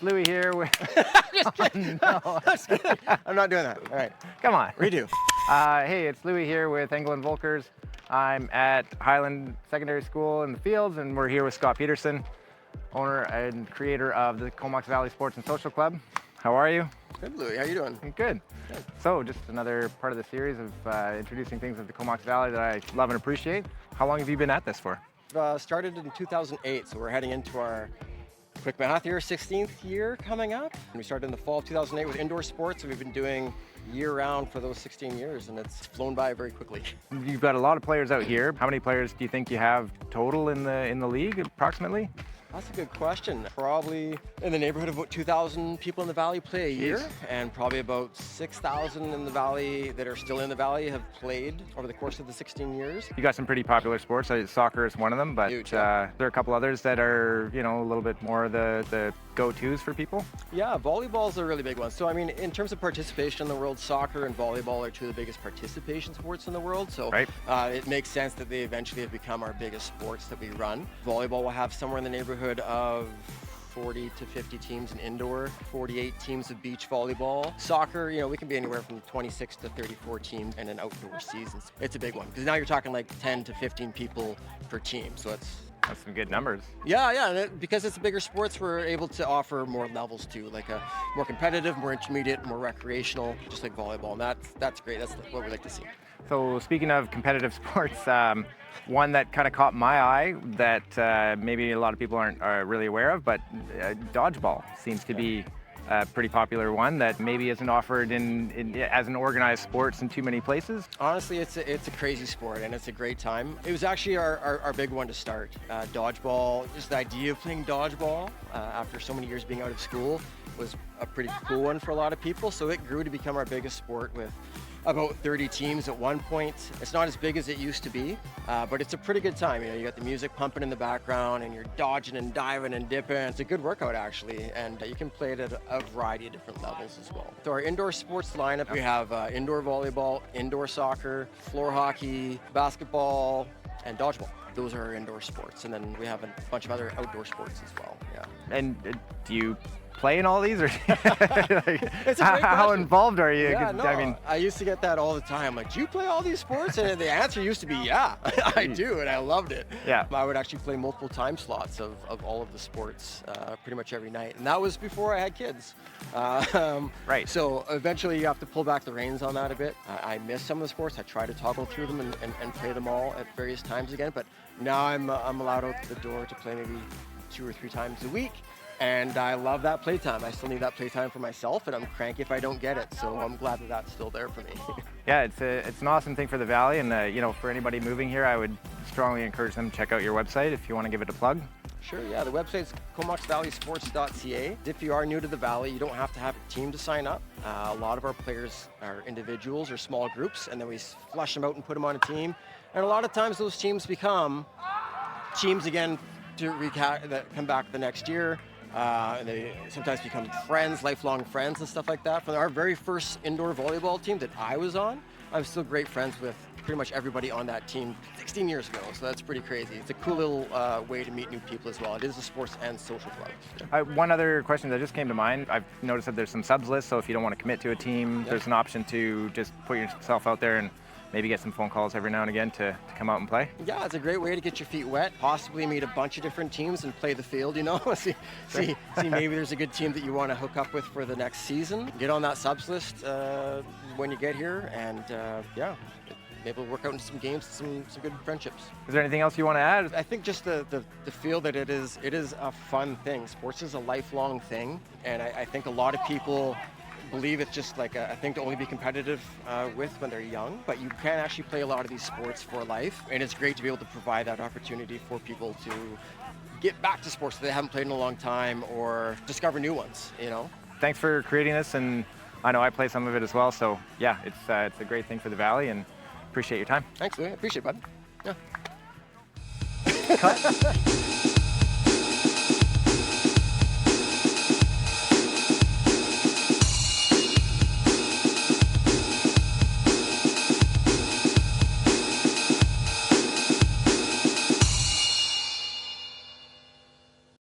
Louie here with... Just kidding. Oh, no. I'm not doing that. All right. Come on. Redo. Hey, it's Louie here with Engel and Volkers. I'm at Highland Secondary School in the Fields, and we're here with Scott Peterson, owner and creator of the Comox Valley Sports and Social Club. How are you? Good, Louie. How you doing? Good. Good. So, just another part of the series of introducing things of the Comox Valley that I love and appreciate. How long have you been at this for? Started in 2008, so we're heading into our quick math year, 16th year coming up. And we started in the fall of 2008 with indoor sports, and we've been doing year-round for those 16 years, and it's flown by very quickly. You've got a lot of players out here. How many players do you think you have total in the league, approximately? That's a good question. Probably in the neighborhood of about 2,000 people in the Valley play a year, and probably about 6,000 in the Valley that are still in the Valley have played over the course of the 16 years. You got some pretty popular sports. Soccer is one of them, but Huge, there are a couple others that are, you know, a little bit more the go-tos for people. Yeah, volleyball's a really big one. So I mean, in terms of participation in the world, soccer and volleyball are two of the biggest participation sports in the world. So right. It makes sense that they eventually have become our biggest sports that we run. Volleyball will have somewhere in the neighborhood of 40 to 50 teams in indoor, 48 teams of beach volleyball. Soccer, you know, we can be anywhere from 26 to 34 teams in an outdoor season. It's a big one, because now you're talking like 10 to 15 people per team. So That's some good numbers. Yeah, and because it's a bigger sports, we're able to offer more levels too, like a more competitive, more intermediate, more recreational, just like volleyball, and that's great. That's what we like to see. So speaking of competitive sports, one that kind of caught my eye that maybe a lot of people aren't really aware of, but Dodgeball seems to be a pretty popular one that maybe isn't offered as an organized sports in too many places. Honestly, it's a crazy sport, and it's a great time. It was actually our big one to start. Dodgeball, just the idea of playing dodgeball after so many years being out of school was a pretty cool one for a lot of people, so it grew to become our biggest sport with about 30 teams at one point. It's not as big as it used to be, but it's a pretty good time. You know, you got the music pumping in the background, and you're dodging and diving and dipping. It's a good workout actually, and you can play it at a variety of different levels as well. So our indoor sports lineup, we have indoor volleyball, indoor soccer, floor hockey, basketball, and dodgeball. Those are our indoor sports, and then we have a bunch of other outdoor sports as well. Yeah. And do you play in all these, or It's a great how question. involved are you? Yeah, no, I mean, I used to get that all the time. Like, do you play all these sports? And the answer used to be, yeah, I do, and I loved it. Yeah. I would actually play multiple time slots of all of the sports pretty much every night, and that was before I had kids. Right. So eventually you have to pull back the reins on that a bit. I miss some of the sports. I try to toggle through them and play them all at various times again, but now I'm allowed out the door to play maybe 2 or 3 times a week. And I love that playtime. I still need that playtime for myself, and I'm cranky if I don't get it. So I'm glad that that's still there for me. yeah, it's an awesome thing for the Valley, and you know, for anybody moving here, I would strongly encourage them to check out your website if you want to give it a plug. Sure, yeah, the website's comoxvalleysports.ca. If you are new to the Valley, you don't have to have a team to sign up. A lot of our players are individuals or small groups, and then we flush them out and put them on a team. And a lot of times those teams become teams again that come back the next year. And they sometimes become friends, lifelong friends and stuff like that. From our very first indoor volleyball team that I was on, I'm still great friends with pretty much everybody on that team 16 years ago, so that's pretty crazy. It's a cool little way to meet new people as well. It is a sports and social club. One other question that just came to mind, I've noticed that there's some subs lists, so if you don't want to commit to a team, there's an option to just put yourself out there and maybe get some phone calls every now and again to come out and play. Yeah, it's a great way to get your feet wet, possibly meet a bunch of different teams and play the field, you know. see maybe there's a good team that you want to hook up with for the next season. Get on that subs list when you get here, and yeah, maybe we'll work out into some games, some good friendships. Is there anything else you want to add? I think just the feel that it is a fun thing. Sports is a lifelong thing, and I think a lot of people believe it's just like a thing to only be competitive with when they're young, but you can actually play a lot of these sports for life, and it's great to be able to provide that opportunity for people to get back to sports that they haven't played in a long time or discover new ones, you know. Thanks for creating this, and I know I play some of it as well, so yeah, it's a great thing for the Valley, and appreciate your time. Thanks, Louie. I appreciate it, bud. Yeah. Cut.